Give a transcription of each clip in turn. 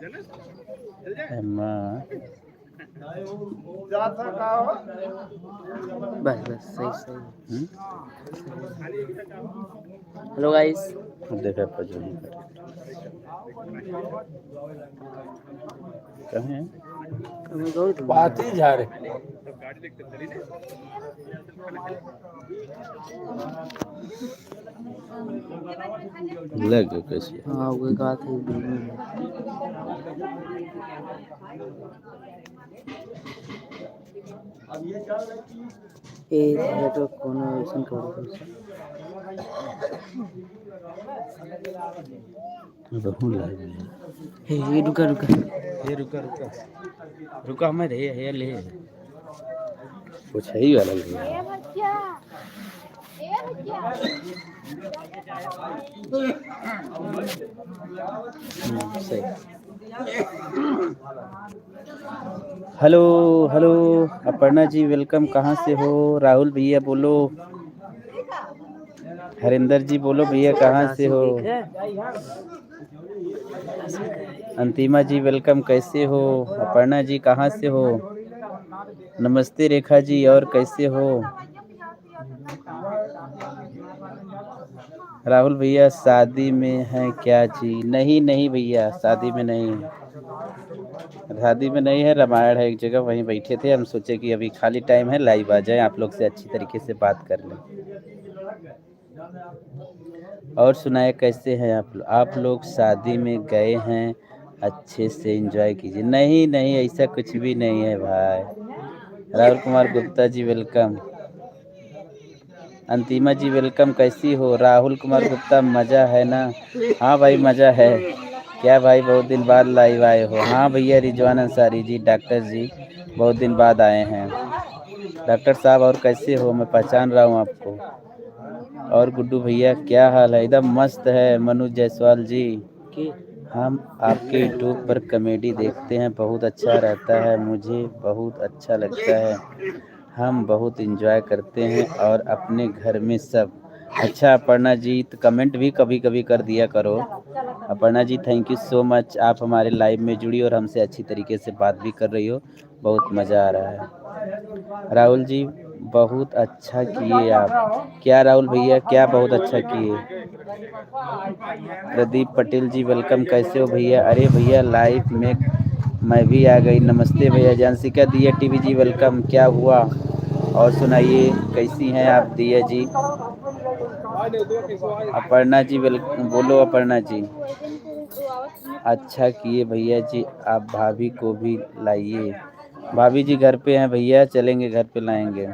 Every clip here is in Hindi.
अम्मा बस बस सही सही। हेलो गाइस, देखा पजोली कर कहाँ है हमें गौर तुम बात ही जा रहे लग कैसे हाँ वो एक बात है बिल्कुल। ए तो कोनो ऐसा कर रहूं लाइव में हे रुका रुका। ये रुका रुका रुका मैं रे ये ले कुछ है ही वाला ले सही। Hello hello Aparna ji welcome. कहाँ से हो? राहुल भैया बोलो, हरिंदर जी बोलो भैया कहाँ से हो? अंतिमा जी वेलकम, कैसे हो? अपर्णा जी कहाँ से हो? नमस्ते रेखा जी, और कैसे हो? राहुल भैया शादी में हैं क्या जी? नहीं नहीं भैया शादी में नहीं, शादी में नहीं है, रामायण है एक जगह, वहीं बैठे थे। हम सोचे कि अभी खाली टाइम है, लाइव आ जाए, आप लोग से अच्छी तरीके से बात कर लें। और सुनाए कैसे हैं आप लोग शादी में गए हैं, अच्छे से एंजॉय कीजिए। नहीं नहीं ऐसा कुछ भी नहीं है भाई। राहुल कुमार गुप्ता जी वेलकम। अंतिमा जी वेलकम, कैसी हो? राहुल कुमार गुप्ता मज़ा है ना? हाँ भाई मज़ा है। क्या भाई बहुत दिन बाद लाइव आए हो? हाँ भैया रिजवान अंसारी जी, डॉक्टर जी बहुत दिन बाद आए हैं। डॉक्टर साहब और कैसे हो? मैं पहचान रहा हूँ आपको। और गुड्डू भैया क्या हाल है? एकदम मस्त है। मनु जायसवाल जी, हम आपके यूट्यूब पर कॉमेडी देखते हैं, बहुत अच्छा रहता है, मुझे बहुत अच्छा लगता है, हम बहुत इंजॉय करते हैं और अपने घर में सब। अच्छा अपर्णा जी तो कमेंट भी कभी कभी कर दिया करो। Aparna ji thank you so much, आप हमारे लाइव में जुड़ी और हमसे अच्छी तरीके से बात भी कर रही हो, बहुत मज़ा आ रहा है। राहुल जी बहुत अच्छा किए आप। क्या राहुल भैया क्या बहुत अच्छा किए? प्रदीप पटेल जी वेलकम, कैसे हो भैया? अरे भैया लाइव में मैं भी आ गई। नमस्ते भैया। जानसिका दिया टीवी जी वेलकम, क्या हुआ? और सुनाइए कैसी हैं आप दिया जी? अपर्णा जी वेलकम, बोलो अपर्णा जी। अच्छा किए भैया जी, आप भाभी को भी लाइए। भाभी जी घर पे हैं भैया, चलेंगे घर पे लाएंगे।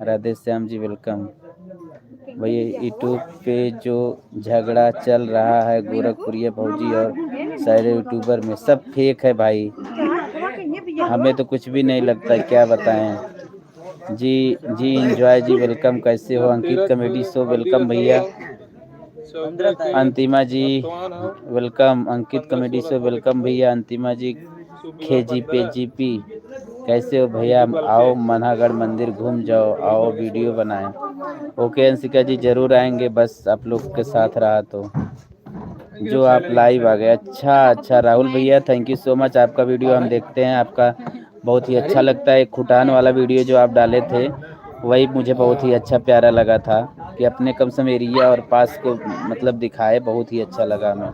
राधे श्याम जी वेलकम। भैया यूट्यूब पे जो झगड़ा चल रहा है गोरखपुरिया भौजी और सारे यूट्यूबर में, सब फेक है भाई, हमें तो कुछ भी नहीं लगता, क्या बताएं जी। जी इंजॉय जी वेलकम, कैसे हो? अंकित कॉमेडी शो वेलकम भैया। अंतिमा जी वेलकम, अंकित कॉमेडी शो वेलकम भैया। अंतिमा जी खेजी पे जीपी, कैसे हो भैया? आओ मन्हागढ़ मंदिर घूम जाओ, आओ वीडियो बनाएं। ओके अंशिका जी ज़रूर आएंगे, बस आप लोग के साथ रहा तो। जो आप लाइव आ गए, अच्छा अच्छा राहुल भैया थैंक यू सो मच, आपका वीडियो हम देखते हैं, आपका बहुत ही अच्छा लगता है। खुटान वाला वीडियो जो आप डाले थे वही मुझे बहुत ही अच्छा प्यारा लगा था, कि अपने कम से कम एरिया और पास को मतलब दिखाए, बहुत ही अच्छा लगा हमें।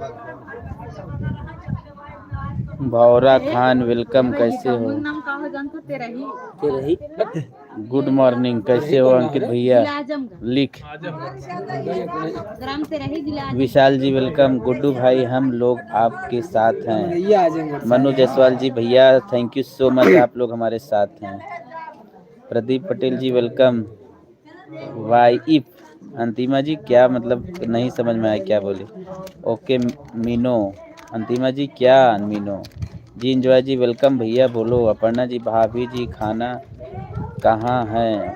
भौरा खान वेलकम, कैसे हो? गुड मॉर्निंग, कैसे हो अंकित भैया? लिख विशाल जी वेलकम। गुड्डू भाई हम लोग आपके साथ हैं। मनु जायसवाल जी भैया थैंक यू सो मच, आप लोग हमारे साथ हैं। प्रदीप पटेल जी वेलकम। वाइफ अंतिमा जी क्या मतलब नहीं समझ में आया क्या बोले? ओके मीनो। अंतिमा जी क्या मीनो जी? इंजॉय जी वेलकम भैया, बोलो। अपर्णा जी भाभी जी खाना कहाँ है?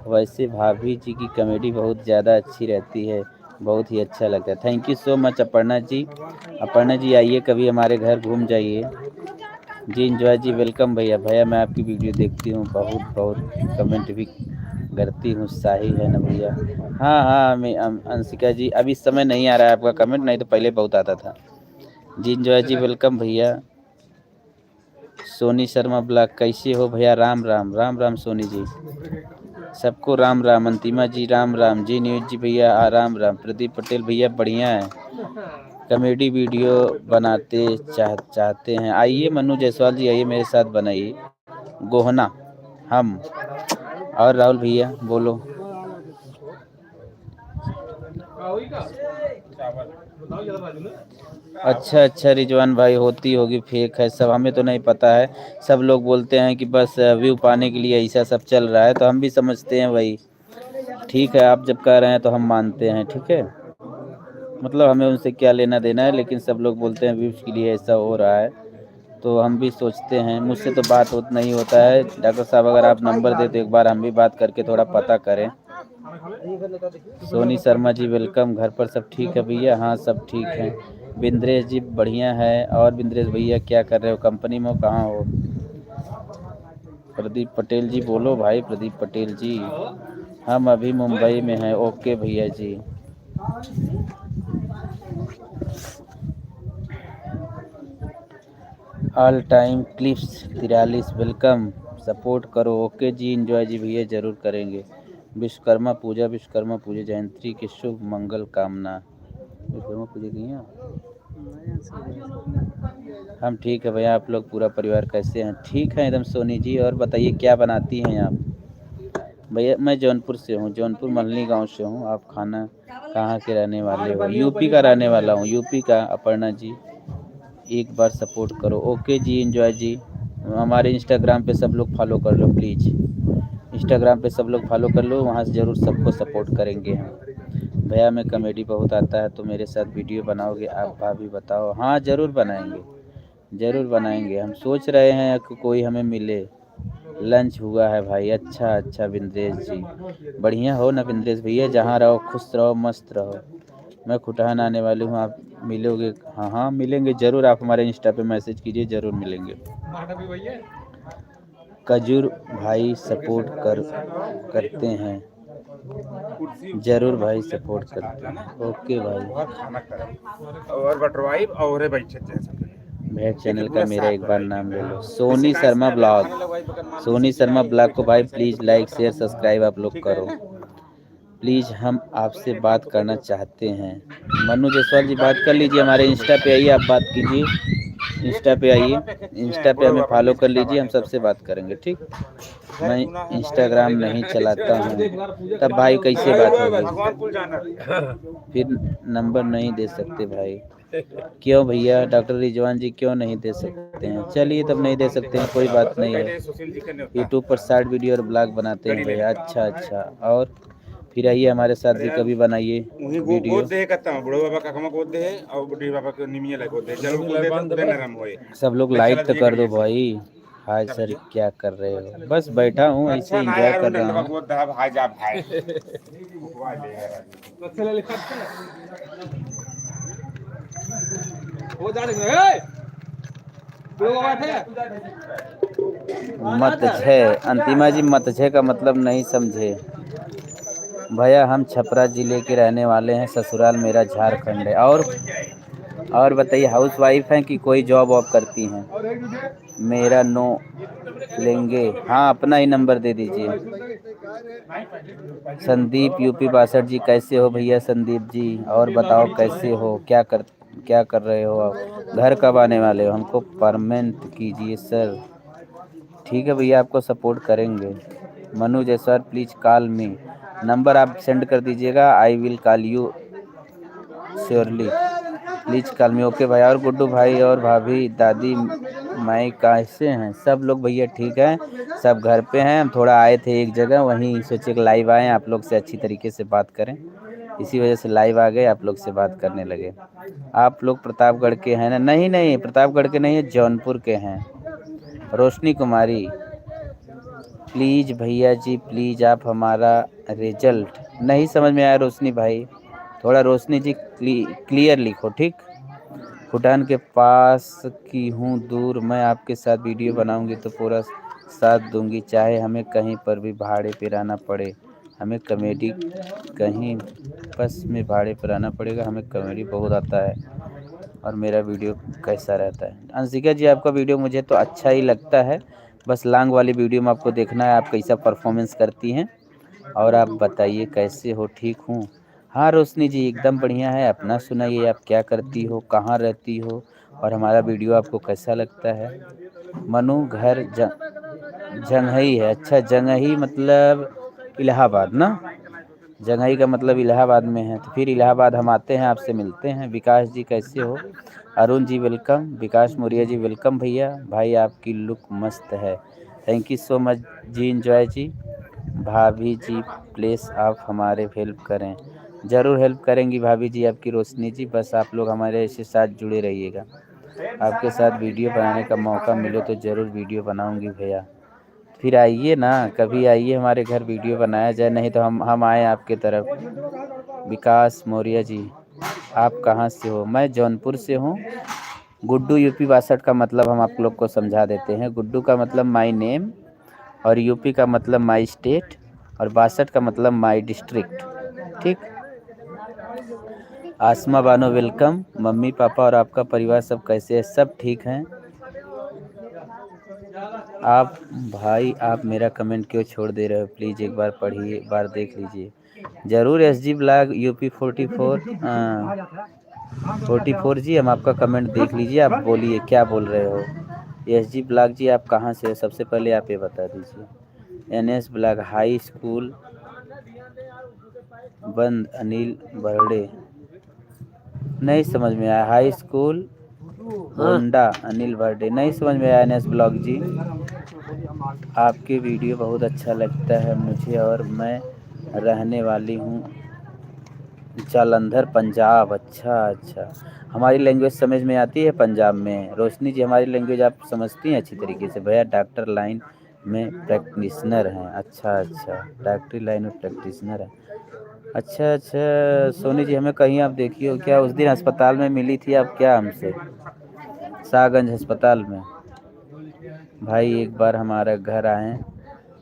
वैसे भाभी जी की कॉमेडी बहुत ज़्यादा अच्छी रहती है, बहुत ही अच्छा लगता है। Thank you so much Aparna ji. Aparna ji आइए कभी हमारे घर घूम जाइए। जी इंजॉय जी वेलकम भैया। भैया मैं आपकी वीडियो देखती हूँ, बहुत बहुत कमेंट भी करती हूँ, शाही है ना भैया? हाँ हाँ मैं अंशिका जी, अभी इस समय नहीं आ रहा है आपका कमेंट, नहीं तो पहले बहुत आता था। जी इंजॉय जी वेलकम भैया। सोनी शर्मा ब्लॉग कैसे हो भैया? राम राम राम राम सोनी जी, सबको राम राम। अंतिमा जी राम राम। जी न्यूज जी भैया राम राम। प्रदीप पटेल भैया बढ़िया है, कॉमेडी वीडियो बनाते चाहते हैं, आइए मनु जायसवाल जी आइए मेरे साथ बनाइए। गोहना हम। और राहुल भैया बोलो। अच्छा अच्छा रिजवान भाई, होती होगी फेक है सब, हमें तो नहीं पता है। सब लोग बोलते हैं कि बस व्यू पाने के लिए ऐसा सब चल रहा है, तो हम भी समझते हैं वही। ठीक है, आप जब कह रहे हैं तो हम मानते हैं, ठीक है। मतलब हमें उनसे क्या लेना देना है, लेकिन सब लोग बोलते हैं व्यूज़ के लिए ऐसा हो रहा है, तो हम भी सोचते हैं। मुझसे तो बात नहीं होता है। डॉक्टर साहब अगर आप नंबर दे तो एक बार हम भी बात करके थोड़ा पता करें। सोनी शर्मा जी वेलकम। घर पर सब ठीक है भैया? हाँ सब ठीक है। बिंद्रेश जी बढ़िया है। और बिंद्रेश भैया क्या कर रहे हो? कंपनी में हो, कहाँ हो? प्रदीप पटेल जी बोलो भाई। प्रदीप पटेल जी हम अभी मुंबई में हैं। ओके भैया जी। All time clips 43 welcome, support करो। ओके जी इंजॉय जी भैया ज़रूर करेंगे। विश्वकर्मा पूजा जयंती की शुभ मंगल कामना। विश्वकर्मा पूजा की हैं? हम ठीक है भैया, आप लोग पूरा परिवार कैसे हैं? ठीक है एकदम सोनी जी। और बताइए क्या बनाती हैं आप? भैया मैं जौनपुर से हूँ, जौनपुर मल्हनी गांव से हूँ। आप खाना कहाँ के रहने वाले हो? यूपी का रहने वाला हूँ, यूपी का। अपर्णा जी एक बार सपोर्ट करो। ओके जी इंजॉय जी। हमारे इंस्टाग्राम पे सब लोग फॉलो कर लो प्लीज़। इंस्टाग्राम पे सब लोग फॉलो कर लो, वहाँ से ज़रूर सबको सपोर्ट करेंगे हम। भैया मैं कॉमेडी बहुत आता है, तो मेरे साथ वीडियो बनाओगे आप? भाभी बताओ। हाँ ज़रूर बनाएंगे, ज़रूर बनाएंगे। हम सोच रहे हैं कि कोई हमें मिले। लंच हुआ है भाई। अच्छा अच्छा बिंद्रेश जी बढ़िया हो ना बिंद्रेश भैया? जहाँ रहो खुश रहो मस्त रहो। मैं खुटहान आने वाली हूँ, आप मिलोगे? हाँ हाँ मिलेंगे ज़रूर। आप हमारे इंस्टा पे मैसेज कीजिए, ज़रूर मिलेंगे। कजूर भाई सपोर्ट करते हैं, ज़रूर भाई सपोर्ट करते हैं। ओके भाई। भैया चैनल का मेरा एक बार नाम ले लो। सोनी शर्मा ब्लॉग। सोनी शर्मा ब्लॉग को भाई प्लीज़ लाइक शेयर सब्सक्राइब आप लोग करो प्लीज़। हम आपसे बात करना चाहते हैं। मनु जायसवाल जी बात कर लीजिए, हमारे इंस्टा पे आइए, आप बात कीजिए। इंस्टा पे आइए, इंस्टा पे हमें फॉलो कर लीजिए, हम सबसे बात करेंगे, ठीक। मैं इंस्टाग्राम नहीं चलाता हूँ, तब भाई कैसे बात होगी? फिर नंबर नहीं दे सकते भाई? क्यों भैया? डॉक्टर रिजवान जी क्यों नहीं दे सकते हैं? चलिए तब नहीं दे सकते हैं, कोई बात नहीं है। यूट्यूब पर शॉर्ट वीडियो और ब्लॉग बनाते हैं भैया। अच्छा अच्छा। और फिर आइए हमारे साथ भी कभी बनाइए वीडियो। सब लोग लाइक तो कर दो भाई। हाय सर क्या कर रहे हो? बस बैठा हूँ ऐसे एंजॉय कर रहा हूँ। मत छे अंतिमा जी, मत छे का मतलब नहीं समझे भैया? हम छपरा ज़िले के रहने वाले हैं, ससुराल मेरा झारखंड है। और बताइए हाउस वाइफ हैं कि कोई जॉब वॉब करती हैं? मेरा नो लेंगे? हाँ अपना ही नंबर दे दीजिए। संदीप यूपी 62 जी कैसे हो भैया? संदीप जी और बताओ कैसे हो? क्या कर रहे हो आप? घर कब आने वाले हो? हमको परमेंट कीजिए सर। ठीक है भैया आपको सपोर्ट करेंगे। Manu Jaiswal please call me. Number आप सेंड कर दीजिएगा, I will call you surely, please call me. Okay भाई। और गुड्डू भाई और भाभी दादी माई कैसे हैं? सब लोग भैया ठीक हैं, सब घर पे हैं। हम थोड़ा आए थे एक जगह, वहीं सोचे कि लाइव आएँ, आप लोग से अच्छी तरीके से बात करें, इसी वजह से लाइव आ गए, आप लोग से बात करने लगे। आप लोग प्रतापगढ़ के हैं ना? नहीं नहीं प्रतापगढ़ के नहीं है, जौनपुर के हैं। रोशनी कुमारी प्लीज़ भैया जी प्लीज़ आप हमारा रिजल्ट। नहीं समझ में आया रोशनी भाई, थोड़ा रोशनी जी क्लियर लिखो, ठीक। भूटान के पास की हूँ दूर, मैं आपके साथ वीडियो बनाऊंगी तो पूरा साथ दूंगी, चाहे हमें कहीं पर भी भाड़े पे रहना पड़े। हमें कॉमेडी कहीं बस में भाड़े पर रहना पड़ेगा, हमें कॉमेडी बहुत आता है। और मेरा वीडियो कैसा रहता है। अंशिका जी आपका वीडियो मुझे तो अच्छा ही लगता है, बस लॉन्ग वाली वीडियो में आपको देखना है आप कैसा परफॉर्मेंस करती हैं। और आप बताइए कैसे हो, ठीक हूँ? हाँ रोशनी जी एकदम बढ़िया है। अपना सुनाइए, आप क्या करती हो, कहाँ रहती हो, और हमारा वीडियो आपको कैसा लगता है? मनु घर जंघई है। अच्छा जंघई मतलब इलाहाबाद ना? जंघई का मतलब इलाहाबाद में है, तो फिर इलाहाबाद हम आते हैं, आपसे मिलते हैं। विकास जी कैसे हो? अरुण जी वेलकम, विकास मौर्य जी वेलकम भैया। भाई आपकी लुक मस्त है, थैंक यू सो मच जी। इंजॉय जी। भाभी जी प्लीज़ आप हमारे हेल्प करें। ज़रूर हेल्प करेंगी भाभी जी आपकी रोशनी जी, बस आप लोग हमारे ऐसे साथ जुड़े रहिएगा। आपके साथ वीडियो बनाने का मौका मिले तो ज़रूर वीडियो बनाऊंगी भैया। फिर आइए ना, कभी आइए हमारे घर, वीडियो बनाया जाए, नहीं तो हम आए आपके तरफ। विकास मौर्य जी आप कहाँ से हो? मैं जौनपुर से हूँ। गुड्डू यूपी 62 का मतलब हम आप लोग को समझा देते हैं। गुड्डू का मतलब माई नेम, और यूपी का मतलब माई स्टेट, और 62 का मतलब माई डिस्ट्रिक्ट। ठीक। आसमा बानो वेलकम। मम्मी पापा और आपका परिवार सब कैसे है? सब ठीक हैं। आप भाई आप मेरा कमेंट क्यों छोड़ दे रहे हो? प्लीज़ एक बार पढ़िए, एक बार देख लीजिए। ज़रूर एसजी ब्लॉग यूपी 44 जी, हम आपका कमेंट देख लीजिए। आप बोलिए क्या बोल रहे हो? एसजी ब्लॉग जी आप कहाँ से हो? सबसे पहले आप ये बता दीजिए। एनएस ब्लॉग हाई स्कूल बंद अनिल बर्डे, नहीं समझ में आया। हाई स्कूल गोंडा अनिल बर्डे, नहीं समझ में आया। एनएस ब्लॉग जी आपके वीडियो बहुत अच्छा लगता है मुझे, और मैं रहने वाली हूँ जालंधर पंजाब। अच्छा, हमारी लैंग्वेज समझ में आती है पंजाब में? रोशनी जी हमारी लैंग्वेज आप समझती हैं अच्छी तरीके से? भैया डॉक्टर लाइन में प्रैक्टिशनर हैं। अच्छा, डॉक्टरी लाइन में प्रैक्टिशनर है। अच्छा, सोनी जी हमें कहीं आप देखी हो क्या? उस दिन अस्पताल में मिली थी आप क्या हमसे? शाहगंज अस्पताल में। भाई एक बार हमारा घर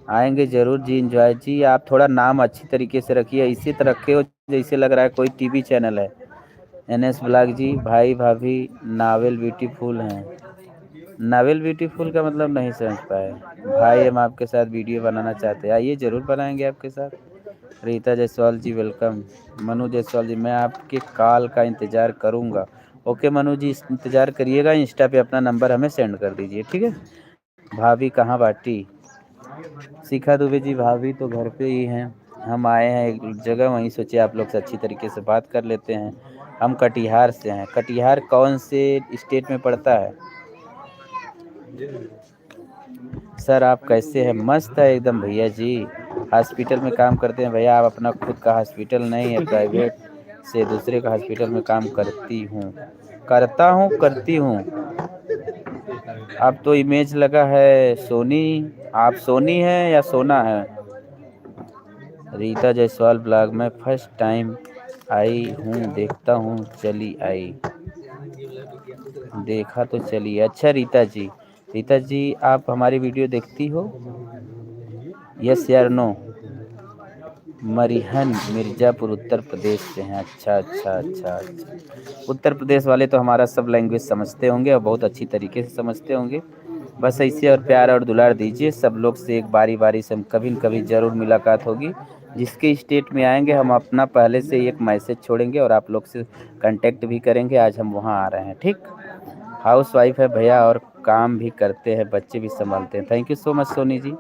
आएंगे ज़रूर जी। इंजॉय जी आप थोड़ा नाम अच्छी तरीके से रखिए, इसी तरह रखे हो जैसे लग रहा है कोई टीवी चैनल है। एनएस ब्लॉग जी भाई भाभी नावल ब्यूटीफुल हैं। नावल ब्यूटीफुल का मतलब नहीं समझ पाए भाई। हम आपके साथ वीडियो बनाना चाहते हैं, आइए ज़रूर बनाएंगे आपके साथ। रीता जायसवाल जी वेलकम। मनु जायसवाल जी मैं आपके कॉल का इंतज़ार करूँगा। ओके मनु जी इंतज़ार करिएगा, इंस्टा पे अपना नंबर हमें सेंड कर दीजिए, ठीक है। भाभी कहाँ बाटी? शिखा दुबे जी भाभी तो घर पे ही हैं। हम आए हैं एक जगह, वहीं सोचे आप लोग से अच्छी तरीके से बात कर लेते हैं। हम कटिहार से हैं। कटिहार कौन से स्टेट में पड़ता है? सर आप कैसे हैं? मस्त है एकदम भैया जी। हॉस्पिटल में काम करते हैं भैया आप? अपना खुद का हॉस्पिटल नहीं है, प्राइवेट से दूसरे का हॉस्पिटल में काम करती हूँ। अब तो इमेज लगा है सोनी, आप सोनी हैं या सोना है? रीता जायसवाल ब्लॉग में फर्स्ट टाइम आई हूँ, देखता हूँ चली आई, देखा तो चली। अच्छा रीता जी आप हमारी वीडियो देखती हो? यस यार नो? मरिहन मिर्ज़ापुर उत्तर प्रदेश से हैं। अच्छा। उत्तर प्रदेश वाले तो हमारा सब लैंग्वेज समझते होंगे और बहुत अच्छी तरीके से समझते होंगे। बस ऐसे और प्यार और दुलार दीजिए सब लोग से, एक बारी से हम कभी न कभी ज़रूर मुलाकात होगी। जिसके स्टेट में आएंगे हम अपना पहले से ही एक मैसेज छोड़ेंगे और आप लोग से कांटेक्ट भी करेंगे। आज हम वहाँ आ रहे हैं, ठीक। हाउस वाइफ है भैया और काम भी करते हैं, बच्चे भी संभालते हैं। Thank you so much Soni ji.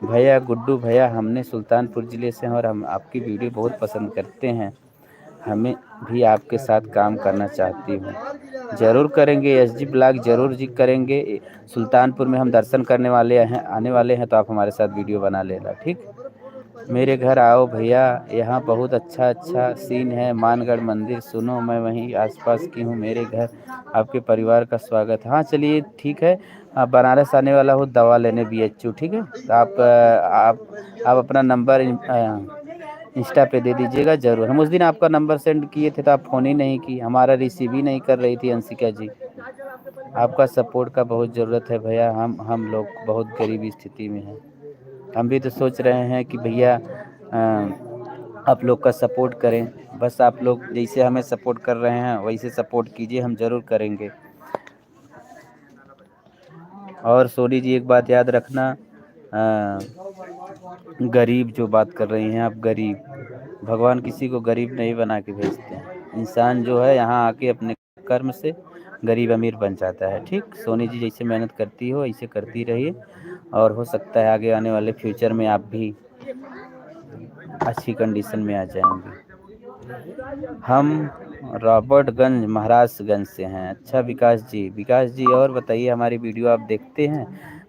भैया गुड्डू भैया हमने सुल्तानपुर ज़िले से हैं और हम आपकी वीडियो बहुत पसंद करते हैं, हमें भी आपके साथ काम करना चाहती हूँ। ज़रूर करेंगे एसजी ब्लॉग, ज़रूर जी करेंगे। सुल्तानपुर में हम दर्शन करने वाले हैं, आने वाले हैं, तो आप हमारे साथ वीडियो बना लेना, ठीक। मेरे घर आओ भैया, यहाँ बहुत अच्छा सीन है। मानगढ़ मंदिर सुनो, मैं वहीं आसपास की हूँ। मेरे घर आपके परिवार का स्वागत। हाँ चलिए ठीक है। बनारस आने वाला हूँ दवा लेने BHU, ठीक है। तो आप अपना नंबर इंस्टा पे दे दीजिएगा ज़रूर। हम उस दिन आपका नंबर सेंड किए थे तो आप फ़ोन ही नहीं की, हमारा रिसीव ही नहीं कर रही थी अंशिका जी। आपका सपोर्ट का बहुत ज़रूरत है भैया, हम लोग बहुत गरीबी स्थिति में हैं। हम भी तो सोच रहे हैं कि भैया आप लोग का सपोर्ट करें। बस आप लोग जैसे हमें सपोर्ट कर रहे हैं वैसे सपोर्ट कीजिए, हम ज़रूर करेंगे। और सोनी जी एक बात याद रखना, गरीब जो बात कर रही हैं आप, गरीब, भगवान किसी को गरीब नहीं बना के भेजते हैं। इंसान जो है यहाँ आके अपने कर्म से गरीब अमीर बन जाता है। ठीक, सोनी जी जैसे मेहनत करती हो ऐसे करती रहिए, और हो सकता है आगे आने वाले फ्यूचर में आप भी अच्छी कंडीशन में आ जाएंगे। हम रॉबर्टगंज महाराजगंज से हैं। अच्छा विकास जी, विकास जी और बताइए, हमारी वीडियो आप देखते हैं?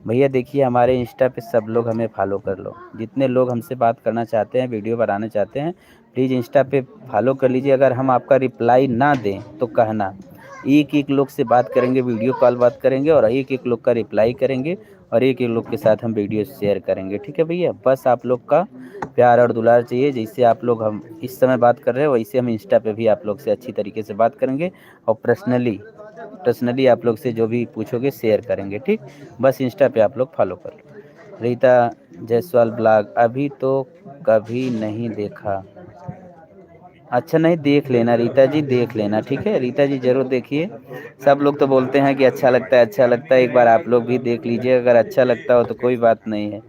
भैया देखिए, हमारे इंस्टा पे सब लोग हमें फॉलो कर लो। जितने लोग हमसे बात करना चाहते हैं, वीडियो बनाना चाहते हैं, प्लीज़ इंस्टा पे फॉलो कर लीजिए। अगर हम आपका रिप्लाई ना दें तो कहना, एक एक लोग से बात करेंगे, वीडियो कॉल बात करेंगे, और एक एक लोग का रिप्लाई करेंगे, और एक एक लोग के साथ हम वीडियो शेयर करेंगे। ठीक है भैया, बस आप लोग का प्यार और दुलार चाहिए। जैसे आप लोग हम इस समय बात कर रहे हैं वैसे हम इंस्टा पे भी आप लोग से अच्छी तरीके से बात करेंगे, और पर्सनली आप लोग से जो भी पूछोगे शेयर करेंगे। ठीक, बस इंस्टा पे आप लोग फॉलो कर लो। रीता जायसवाल ब्लॉग, अभी तो कभी नहीं देखा। अच्छा, नहीं देख लेना रीता जी, देख लेना। ठीक है रीता जी, ज़रूर देखिए। सब लोग तो बोलते हैं कि अच्छा लगता है, अच्छा लगता है, एक बार आप लोग भी देख लीजिए। अगर अच्छा लगता हो तो कोई बात नहीं है,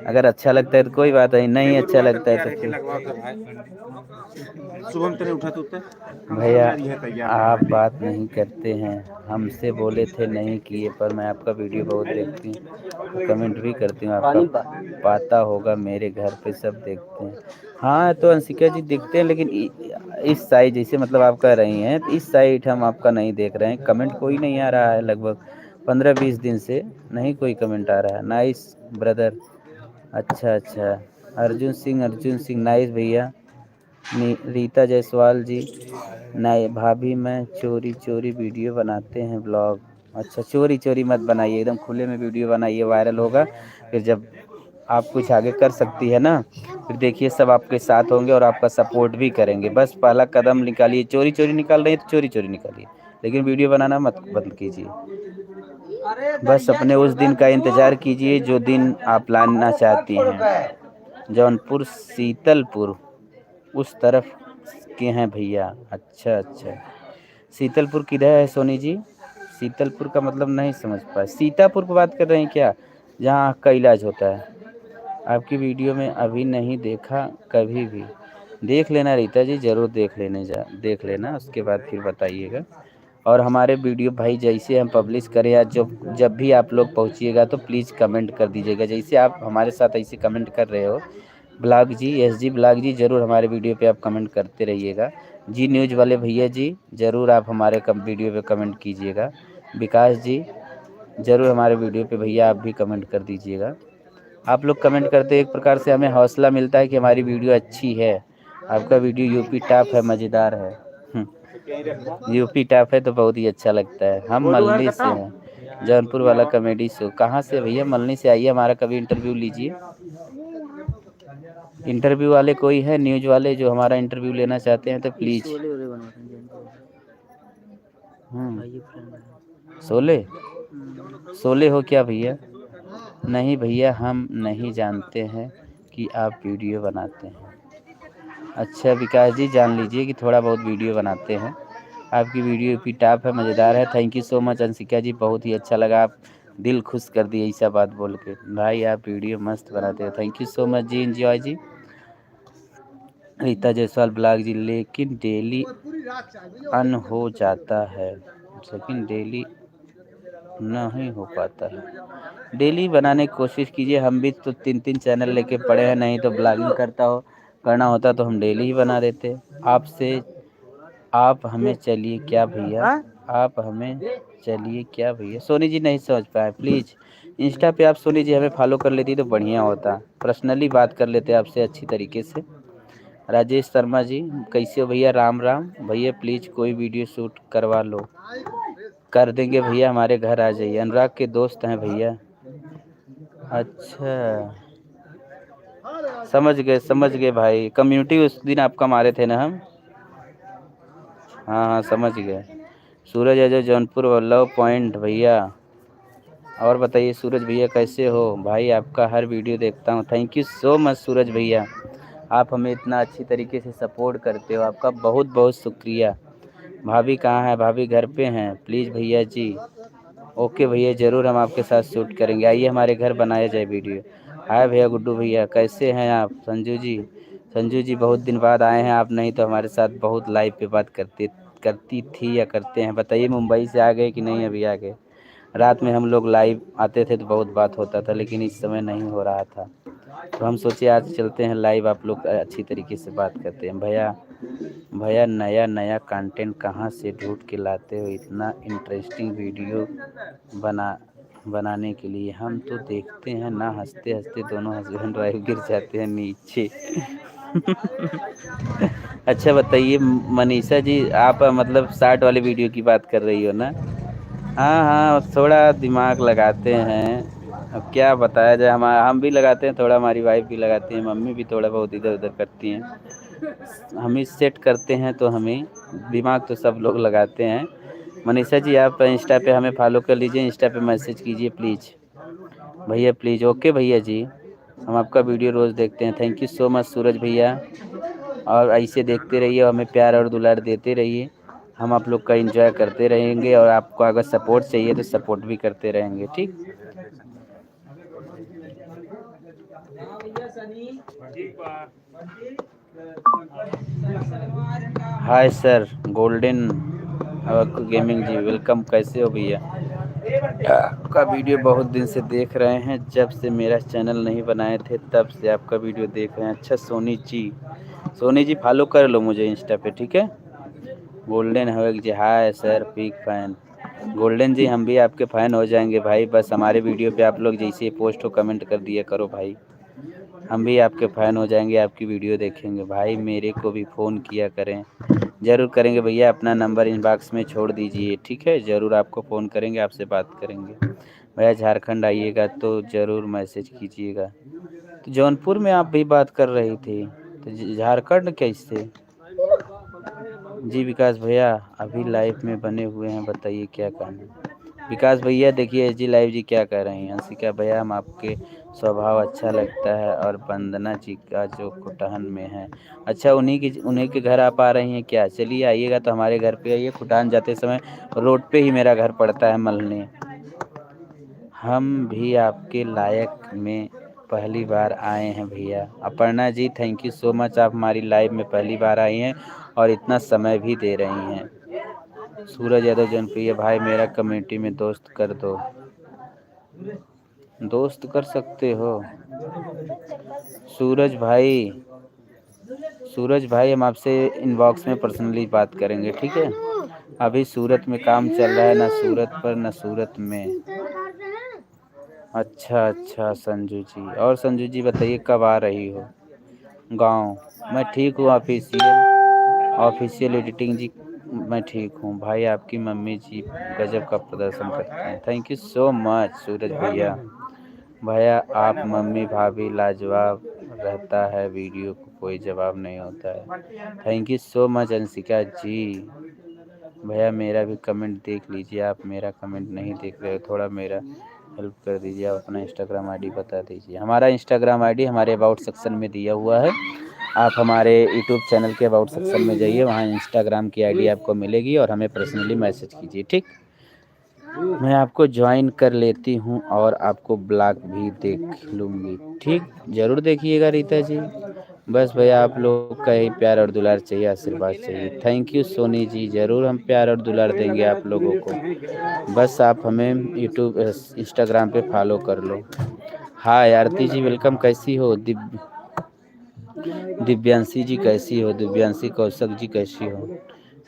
अगर अच्छा लगता है तो कोई बात नहीं, नहीं अच्छा लगता है तो फिर शुभम तेरे उठा तो उत्तर भैया आप बात नहीं करते हैं, हमसे बोले थे नहीं किए, पर मैं आपका वीडियो बहुत देखती हूँ, कमेंट भी करती हूँ। आपका पाता होगा, मेरे घर पे सब देखते हैं। हाँ तो अंशिका जी देखते हैं, लेकिन इस साइड जैसे मतलब आप कह रही हैं, तो इस साइड हम आपका नहीं देख रहे हैं। कमेंट कोई नहीं आ रहा है, लगभग 15-20 दिन से नहीं कोई कमेंट आ रहा है। नाइस ब्रदर, अच्छा अच्छा। अर्जुन सिंह नाइस भैया। रीता जायसवाल जी, नहीं भाभी, मैं चोरी चोरी वीडियो बनाते हैं ब्लॉग। अच्छा, चोरी चोरी मत बनाइए, एकदम खुले में वीडियो बनाइए, वायरल होगा। फिर जब आप कुछ आगे कर सकती है ना, फिर देखिए सब आपके साथ होंगे और आपका सपोर्ट भी करेंगे। बस पहला कदम निकालिए। चोरी चोरी निकाल रही है तो चोरी चोरी निकालिए, लेकिन वीडियो बनाना मत बंद कीजिए। बस अपने उस दिन का इंतज़ार कीजिए जो दिन आप लाना चाहती हैं। जौनपुर शीतलपुर उस तरफ के हैं भैया। अच्छा अच्छा, शीतलपुर किधर है सोनी जी? शीतलपुर का मतलब नहीं समझ पाए। सीतापुर की बात कर रहे हैं क्या, जहाँ आँख का इलाज होता है? आपकी वीडियो में अभी नहीं देखा, कभी भी देख लेना रीता जी, ज़रूर देख लेना, उसके बाद फिर बताइएगा। और हमारे वीडियो भाई जैसे हम पब्लिश करें या जब भी आप लोग पहुँचिएगा तो प्लीज़ कमेंट कर दीजिएगा, जैसे आप हमारे साथ ऐसे कमेंट कर रहे हो। ब्लॉग जी, SG ब्लॉग जी, ज़रूर हमारे वीडियो पे आप कमेंट करते रहिएगा। जी न्यूज़ वाले भैया जी, ज़रूर आप हमारे वीडियो पे कमेंट कीजिएगा। विकास जी, ज़रूर हमारे वीडियो पे भैया आप भी कमेंट कर दीजिएगा। आप लोग कमेंट करते एक प्रकार से हमें हौसला मिलता है कि हमारी वीडियो अच्छी है। आपका वीडियो यूपी टॉप है, मज़ेदार है। यूपी टॉप है तो बहुत ही अच्छा लगता है। हम मल्हनी से हैं, जौनपुर वाला कॉमेडी शो। कहाँ से भैया? मल्हनी से आइए, हमारा कभी इंटरव्यू लीजिए। इंटरव्यू वाले कोई है, न्यूज़ वाले जो हमारा इंटरव्यू लेना चाहते हैं तो प्लीज़। सोले सोले हो क्या भैया? नहीं भैया, हम नहीं जानते हैं कि आप वीडियो बनाते हैं। अच्छा विकास जी, जान लीजिए कि थोड़ा बहुत वीडियो बनाते हैं। आपकी वीडियो यूपी टॉप है, मज़ेदार है। Thank you so much Anshika ji, बहुत ही अच्छा लगा, आप दिल खुश कर दिए ऐसा बात बोल के। भाई आप वीडियो मस्त बनाते हो, थैंक यू सो मच जी, एंजॉय जी। रीता जायसवाल ब्लॉग जी, लेकिन डेली अन हो जाता है, लेकिन डेली नहीं हो पाता है। डेली बनाने की कोशिश कीजिए, हम भी तो 3-3 चैनल लेके पड़े हैं, नहीं तो ब्लॉगिंग करना होता तो हम डेली ही बना देते। आपसे आप हमें चलिए क्या भैया, आप हमें चलिए क्या भैया? सोनी जी नहीं समझ पाए, प्लीज़ इंस्टा पे आप सोनी जी हमें फॉलो कर लेती तो बढ़िया होता, पर्सनली बात कर लेते आपसे अच्छी तरीके से। राजेश शर्मा जी, कैसे हो भैया? राम राम भैया, प्लीज़ कोई वीडियो शूट करवा लो। कर देंगे भैया, हमारे घर आ जाइए। अनुराग के दोस्त हैं भैया। अच्छा, समझ गए भाई, कम्युनिटी उस दिन आपका मारे थे ना हम। हाँ हाँ समझ गए। सूरज अजय जौनपुर लव पॉइंट भैया। और बताइए सूरज भैया कैसे हो भाई? आपका हर वीडियो देखता हूँ, थैंक यू सो मच सूरज भैया। आप हमें इतना अच्छी तरीके से सपोर्ट करते हो, आपका बहुत बहुत शुक्रिया। भाभी कहाँ है? भाभी घर पे हैं। प्लीज़ भैया जी। ओके भैया, ज़रूर हम आपके साथ शूट करेंगे। आइए हमारे घर बनाया जाए वीडियो। हाय भैया, गुड्डू भैया कैसे हैं आप? संजू जी, संजू जी बहुत दिन बाद आए हैं आप, नहीं तो हमारे साथ बहुत लाइव पे बात करती थी या करते हैं। बताइए मुंबई से आ गए कि नहीं अभी आ गए? रात में हम लोग लाइव आते थे तो बहुत बात होता था, लेकिन इस समय नहीं हो रहा था, तो हम सोचे आज चलते हैं लाइव, आप लोग अच्छी तरीके से बात करते हैं। भैया भैया नया नया कंटेंट कहाँ से ढूंढ के लाते हो इतना इंटरेस्टिंग वीडियो बना बनाने के लिए? हम तो देखते हैं ना, हंसते हंसते दोनों हस्बैंड वाइफ गिर जाते हैं नीचे। अच्छा बताइए मनीषा जी, आप मतलब शार्ट वाले वीडियो की बात कर रही हो ना? हाँ हाँ, थोड़ा दिमाग लगाते हैं। अब क्या बताया जाए, हम भी लगाते हैं थोड़ा, हमारी वाइफ भी लगाती है, मम्मी भी थोड़ा बहुत इधर उधर करती हैं। हम ही सेट करते हैं तो हमें दिमाग तो सब लोग लगाते हैं। मनीषा जी आप इंस्टा पे हमें फॉलो कर लीजिए, इंस्टा पे मैसेज कीजिए प्लीज़ भैया, प्लीज़। ओके भैया जी, हम आपका वीडियो रोज़ देखते हैं। थैंक यू सो मच सूरज भैया, और ऐसे देखते रहिए, हमें प्यार और दुलार देते रहिए। हम आप लोग का एंजॉय करते रहेंगे, और आपको अगर सपोर्ट चाहिए तो सपोर्ट भी करते रहेंगे, ठीक? हाय सर गोल्डन गेमिंग जी, वेलकम। कैसे हो भैया? आपका वीडियो बहुत दिन से देख रहे हैं, जब से मेरा चैनल नहीं बनाए थे तब से आपका वीडियो देख रहे हैं। अच्छा सोनी जी, सोनी जी फॉलो कर लो मुझे इंस्टा पे, ठीक है? Golden hawk ji, hi sir big fan. Golden ji हम भी आपके फ़ैन हो जाएंगे भाई, बस हमारे वीडियो पे आप लोग जैसे पोस्ट हो कमेंट कर दिया करो भाई, हम भी आपके फ़ैन हो जाएंगे, आपकी वीडियो देखेंगे भाई। मेरे को भी फ़ोन किया करें। ज़रूर करेंगे भैया, अपना नंबर इनबॉक्स में छोड़ दीजिए, ठीक है? ज़रूर आपको फ़ोन करेंगे, आपसे बात करेंगे। भैया झारखंड आइएगा तो ज़रूर मैसेज कीजिएगा। तो जौनपुर में आप भी बात कर रही थी, तो झारखंड कैसे? जी विकास भैया अभी लाइव में बने हुए हैं, बताइए क्या कहना है? विकास भैया देखिए एच जी लाइव जी क्या कह रही हैं। हंसिका भैया हम आपके स्वभाव अच्छा लगता है, और वंदना जी का जो खुटहन में है। अच्छा उन्हीं के घर आप आ रही हैं क्या? चलिए आइएगा तो हमारे घर पे आइए, खुटान जाते समय रोड पे ही मेरा घर पड़ता है मलने। हम भी आपके लायक में पहली बार आए हैं भैया। Aparna ji thank you so much, आप हमारी लाइव में पहली बार आई हैं और इतना समय भी दे रही हैं। सूरज यादव जनप्रिय भाई मेरा कमेटी में दोस्त कर दो। दोस्त कर सकते हो सूरज भाई। सूरज भाई हम आपसे इनबॉक्स में पर्सनली बात करेंगे, ठीक है? अभी सूरत में काम चल रहा है, ना सूरत पर ना सूरत में। अच्छा अच्छा संजू जी, और संजू जी बताइए कब आ रही हो गांव? मैं ठीक हूँ, ऑफिशियल एडिटिंग जी मैं ठीक हूँ भाई। आपकी मम्मी जी गजब का प्रदर्शन करते हैं। थैंक यू सो मच सूरज भैया। भैया आप मम्मी भाभी लाजवाब रहता है, वीडियो को कोई जवाब नहीं होता है। Thank you so much Anshika ji. भैया मेरा भी कमेंट देख लीजिए, आप मेरा कमेंट नहीं देख रहे हो, थोड़ा मेरा हेल्प कर दीजिए। आप अपना इंस्टाग्राम आईडी बता दीजिए। हमारा इंस्टाग्राम आईडी हमारे अबाउट सेक्शन में दिया हुआ है। आप हमारे यूट्यूब चैनल के अबाउट सेक्शन में जाइए, वहाँ इंस्टाग्राम की आईडी आपको मिलेगी, और हमें पर्सनली मैसेज कीजिए, ठीक? मैं आपको ज्वाइन कर लेती हूँ और आपको ब्लॉग भी देख लूँगी, ठीक? ज़रूर देखिएगा रीता जी। बस भैया आप लोग का ही प्यार और दुलार चाहिए, आशीर्वाद चाहिए। थैंक यू सोनी जी, ज़रूर हम प्यार और दुलार देंगे आप लोगों को, बस आप हमें यूट्यूब इंस्टाग्राम पे फॉलो कर लो। हाय आरती जी वेलकम, कैसी हो? दिव्यांशी जी कैसी हो? दिव्यांशी कौशक जी कैसी हो?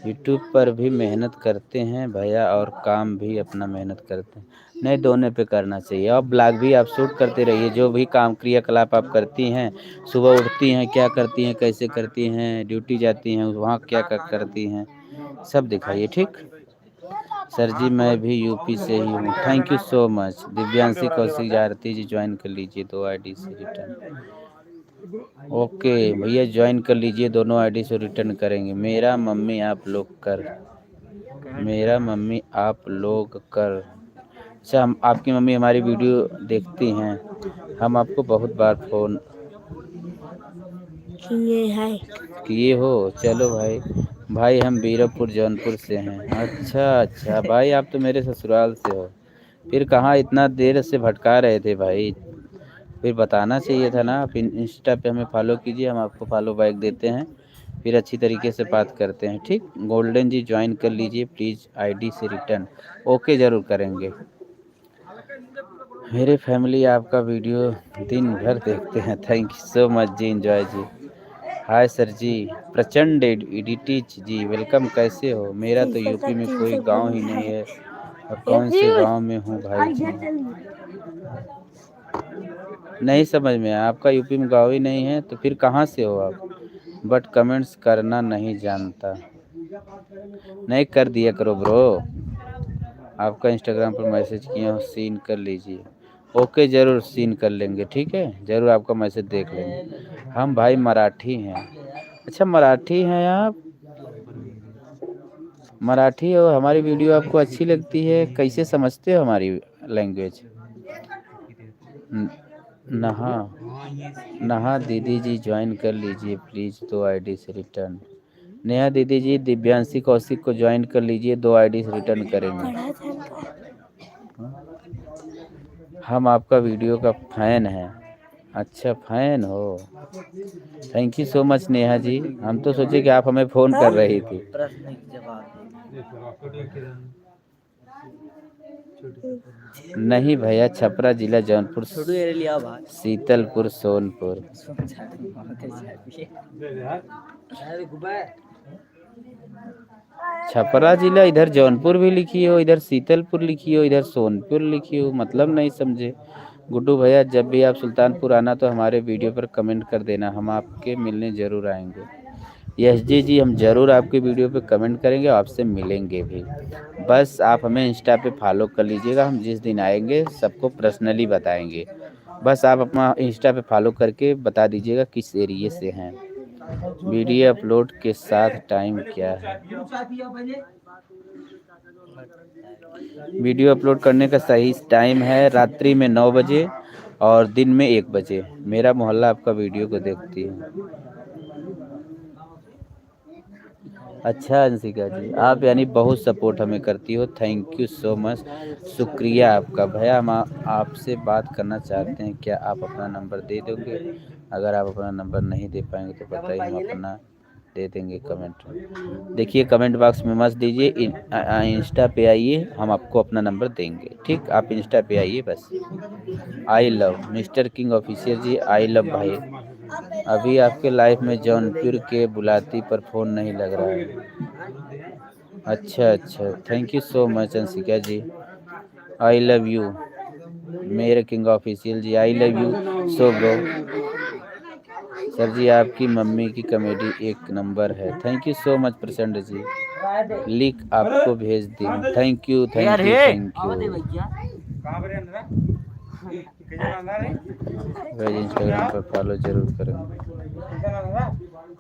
यूट्यूब पर भी मेहनत करते हैं भैया, और काम भी अपना मेहनत करते हैं। नहीं दोनों पे करना चाहिए, और ब्लॉग भी आप शूट करते रहिए। जो भी काम क्रियाकलाप आप करती हैं, सुबह उठती हैं क्या करती हैं, कैसे करती हैं, ड्यूटी जाती हैं वहाँ क्या करती हैं, सब दिखाइए, ठीक? सर जी मैं भी यूपी से ही हूँ। Thank you so much. Divyanshi Kaushik Aarti ji join कर लीजिए, 2 आईडी से रिटर्न। ओके भैया ज्वाइन कर लीजिए, दोनों आईडी से रिटर्न करेंगे। मेरा मम्मी आप लोग कर। अच्छा हम आपकी मम्मी हमारी वीडियो देखती हैं, हम आपको बहुत बार फ़ोन किए हो? चलो भाई। भाई हम बीरपुर जौनपुर से हैं। अच्छा अच्छा भाई, आप तो मेरे ससुराल से हो। फिर कहाँ इतना देर से भटका रहे थे भाई? फिर बताना चाहिए था ना। आप इंस्टा पे हमें फॉलो कीजिए, हम आपको फॉलो बैक देते हैं। फिर अच्छी तरीके से बात करते हैं, ठीक? गोल्डन जी ज्वाइन कर लीजिए प्लीज़, आईडी से रिटर्न। ओके, ज़रूर करेंगे। मेरे फैमिली आपका वीडियो दिन भर देखते हैं। थैंक यू सो मच जी, एंजॉय जी। हाय सर जी, प्रचंड एडिटिच जी, वेलकम। कैसे हो? मेरा तो यूपी में कोई गांव ही नहीं है। अब कौन से गांव में हूँ भाई जी? नहीं समझ में आया। आपका यूपी में गांव ही नहीं है तो फिर कहाँ से हो आप? बट कमेंट्स करना नहीं जानता। नहीं कर दिया करो ब्रो। आपका इंस्टाग्राम पर मैसेज किया हूँ, सीन कर लीजिए। ओके, ज़रूर सीन कर लेंगे, ठीक है? ज़रूर आपका मैसेज देख लेंगे। हम भाई मराठी हैं। अच्छा, मराठी हैं आप? मराठी हो? हमारी वीडियो आपको अच्छी लगती है? कैसे समझते हो हमारी लैंग्वेज? नहा नहा दीदी जी ज्वाइन कर लीजिए प्लीज़, 2 आईडी से रिटर्न। नेहा दीदी जी, दिव्यांशी कौशिक को ज्वाइन कर लीजिए, 2 आईडी से रिटर्न करेंगे। हम आपका वीडियो का फैन हैं। अच्छा, फैन हो? Thank you so much Neha ji. हम तो सोचे कि आप हमें फ़ोन कर रही थी। प्रश्न के जवाब नहीं भैया, छपरा जिला जौनपुर, छोटू ये लिया भाई। शीतलपुर, सोनपुर। छपरा जिला इधर जौनपुर भी लिखी हो, इधर शीतलपुर लिखी हो, इधर सोनपुर लिखी हो, मतलब नहीं समझे। गुड्डू भैया, जब भी आप सुल्तानपुर आना तो हमारे वीडियो पर कमेंट कर देना, हम आपके मिलने ज़रूर आएंगे। यस जी, हम ज़रूर आपके वीडियो पे कमेंट करेंगे, आपसे मिलेंगे भी। बस आप हमें इंस्टा पे फॉलो कर लीजिएगा, हम जिस दिन आएंगे सबको पर्सनली बताएंगे। बस आप अपना इंस्टा पे फॉलो करके बता दीजिएगा किस एरिए से हैं। वीडियो अपलोड के साथ टाइम क्या है? वीडियो अपलोड करने का सही टाइम है रात्रि में 9 बजे और दिन में 1 बजे। मेरा मोहल्ला आपका वीडियो को देखती है। अच्छा अंशिका जी, आप यानी बहुत सपोर्ट हमें करती हो। थैंक यू सो मच, शुक्रिया आपका। भैया, हम आपसे बात करना चाहते हैं, क्या आप अपना नंबर दे दोगे? अगर आप अपना नंबर नहीं दे पाएंगे तो बताइए, हम अपना दे देंगे कमेंट। देखिए, कमेंट बॉक्स में मत दीजिए, इंस्टा पे आइए, हम आपको अपना नंबर देंगे, ठीक? आप इंस्टा पे आइए बस। I love mister king official ji, I love भाई। अभी आपके लाइफ में जौनपुर के बुलाती पर फ़ोन नहीं लग रहा है। अच्छा अच्छा, thank you so much Anshika ji. I love you मेरे king official ji, I love you so bro. Sir जी, आपकी मम्मी की कॉमेडी एक नंबर है। थैंक यू सो मच प्रचंड जी, लिख आपको भेज दी हूँ। Thank you thank you thank you. भाई इंस्टाग्राम पर फॉलो जरूर करेंगे।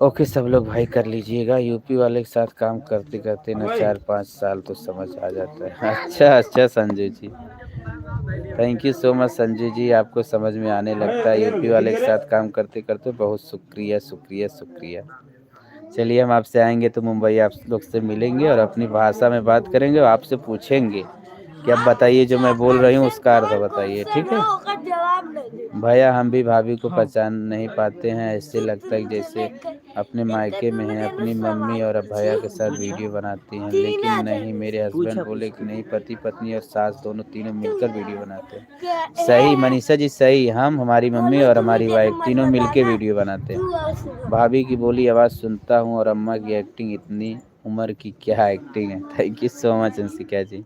ओके सब लोग भाई कर लीजिएगा। यूपी वाले के साथ काम करते करते ना 4-5 साल तो समझ आ जाता है। अच्छा अच्छा Sanju ji, thank you so much Sanju ji, आपको समझ में आने लगता है यूपी वाले के साथ काम करते करते। बहुत शुक्रिया शुक्रिया शुक्रिया। चलिए, हम आपसे आएंगे तो मुंबई आप लोग से मिलेंगे और अपनी भाषा में बात करेंगे और आपसे पूछेंगे कि अब बताइए जो मैं बोल रही हूँ उसका अर्थ बताइए, ठीक है? भैया, हम भी भाभी को पहचान नहीं पाते हैं, ऐसे लगता है जैसे अपने मायके में हैं। अपनी मम्मी और अब भैया के साथ वीडियो बनाती हैं, लेकिन नहीं, मेरे हस्बैंड बोले कि नहीं, पति पत्नी और सास दोनों तीनों मिलकर वीडियो बनाते हैं। सही मनीषा जी, सही। हम, हमारी मम्मी और हमारी वाइफ तीनों मिलकर वीडियो बनाते हैं। भाभी की बोली आवाज़ सुनता हूँ और अम्मा की एक्टिंग, इतनी उम्र की क्या एक्टिंग है। Thank you so much Anshika ji.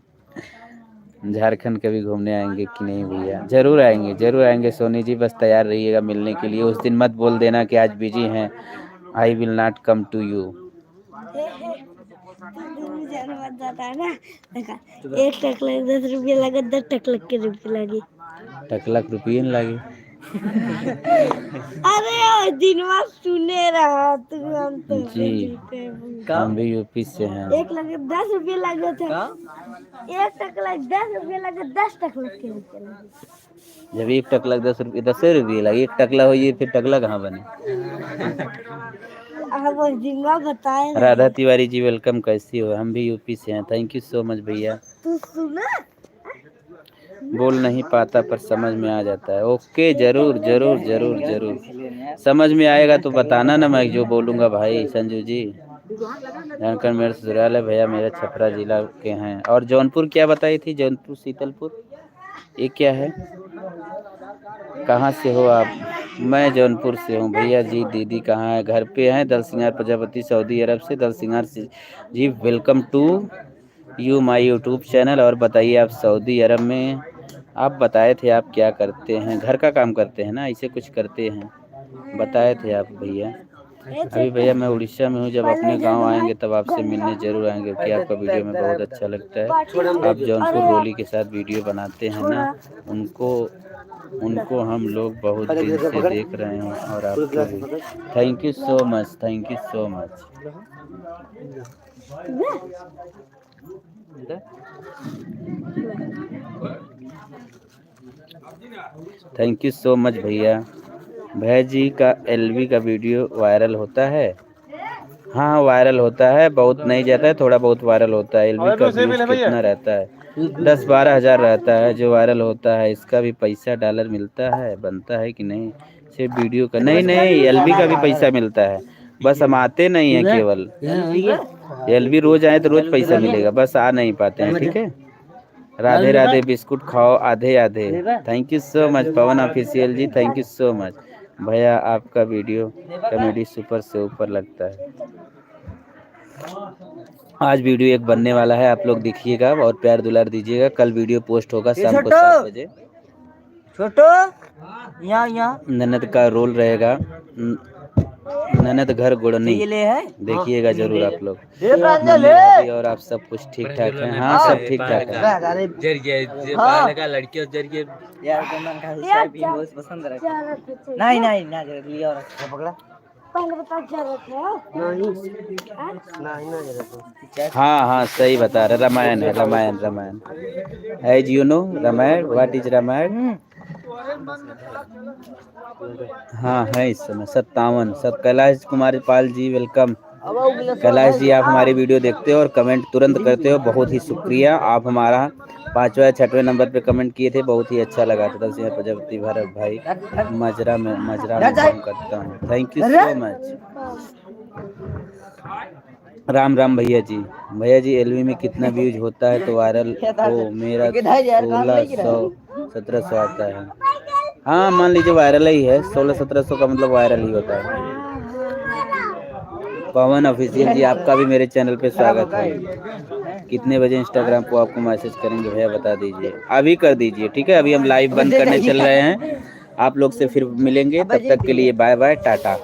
Jharkhand कभी घूमने आएंगे कि नहीं भैया? जरूर आएंगे जरूर आएंगे सोनी जी, बस तैयार रहिएगा मिलने के लिए। उस दिन मत बोल देना कि आज बिजी हैं, I will not come to you. एक टकलक 10 रुपये लगे, 10 टकलक के रुपये लगे। टकलक रुपये न लगे। अरे दिनवा सुने रहा तू हम तो जी हम भी यूपी से हैं। एक लगे 10 रुपये लगे थे एक टकला 10 रुपये लगे 10 टकला के लगे। जब एक टकला 10 रुपये 10 रुपये लगे एक टकला हो ये फिर टकला कहाँ बने। वो दिनवा बताए राधा तिवारी जी वेलकम, कैसी हो? हम भी यूपी से हैं। थैंक यू सो मच भैया। तू सुना बोल नहीं पाता पर समझ में आ जाता है। ओके जरूर जरूर जरूर जरूर समझ में आएगा तो बताना ना, मैं जो बोलूँगा भाई। संजू जी जानकर मेरे ससुराल है भैया, मेरा छपरा जिला के हैं। और जौनपुर क्या बताई थी? जौनपुर शीतलपुर ये क्या है? कहाँ से हो आप? मैं जौनपुर से हूँ भैया जी। दीदी कहाँ है? घर पे हैं। दलसिंगार प्रजापति सऊदी अरब से। Dalsingar ji welcome to you my YouTube channel. और बताइए आप सऊदी अरब में आप बताए थे आप क्या करते हैं? घर का काम करते हैं ना, ऐसे कुछ करते हैं बताए थे आप भैया। अभी भैया मैं उड़ीसा में हूँ। जब अपने गांव आएंगे तब आपसे मिलने जरूर आएंगे, क्योंकि आपका वीडियो में बहुत अच्छा लगता है। आप जौनपुर रोली के साथ वीडियो बनाते हैं ना, उनको हम लोग बहुत दिन से देख रहे हैं। और आपको भी thank you so much, thank you so much. Thank you so much भैया। भैया जी का एलवी का वीडियो वायरल होता है? हाँ वायरल होता है, बहुत नहीं जाता है, थोड़ा बहुत वायरल होता है। एलवी का व्यूज कितना रहता है? 10-12 हज़ार रहता है जो वायरल होता है। इसका भी पैसा डॉलर मिलता है, बनता है कि नहीं? सिर्फ वीडियो का नहीं, एलवी का भी पैसा मिलता है, बस हम आते नहीं हैं केवल। एलवी रोज आए तो रोज पैसा मिलेगा, बस आ नहीं पाते हैं। ठीक है। राधे राधे, बिस्कुट खाओ आधे आधे। Thank you so much Pawan official ji, thank you so much भैया। आपका वीडियो कॉमेडी सुपर से ऊपर लगता है। आज वीडियो एक बनने वाला है, आप लोग देखिएगा और प्यार दुलार दीजिएगा। कल वीडियो पोस्ट होगा शाम को 7 बजे। छोटो यहाँ ननद का रोल रहेगा, ननद घर गुड़नी। देखिएगा जरूर आप लोग। मम्मी भाभी और आप सब कुछ ठीक ठाक है? हाँ सब ठीक ठाक है। लड़की पसंद नहीं नहीं ना लिया पकड़ा पहले बता क्या रखा हाँ हाँ सही बता रहे। रामायण है, Ramayan Ramayan as you know Ramayan. What is Ramayan? हाँ है इस समय 57। कैलाश कुमार पाल जी वेलकम। कैलाश जी आप हमारी वीडियो देखते हो और कमेंट तुरंत करते हो, बहुत ही शुक्रिया। आप हमारा 5वें 6वें नंबर पे कमेंट किए थे, बहुत ही अच्छा लगा था। दलसिंह प्रजापति भरत भाई मजरा में काम करता हूँ। Thank you so much. Ram Ram भैया जी। भैया जी एलवी में कितना व्यूज होता है तो वायरल हो? मेरा 1600-1700 आता है। हाँ मान लीजिए वायरल ही है, 1600-1700 का मतलब वायरल ही होता है। पवन ऑफिशियल जी आपका भी मेरे चैनल पे स्वागत है। कितने बजे इंस्टाग्राम को आपको मैसेज करेंगे भैया बता दीजिए, अभी कर दीजिए। ठीक है, अभी हम लाइव बंद करने चल रहे हैं, आप लोग से फिर मिलेंगे। तब तक के लिए बाय बाय टाटा।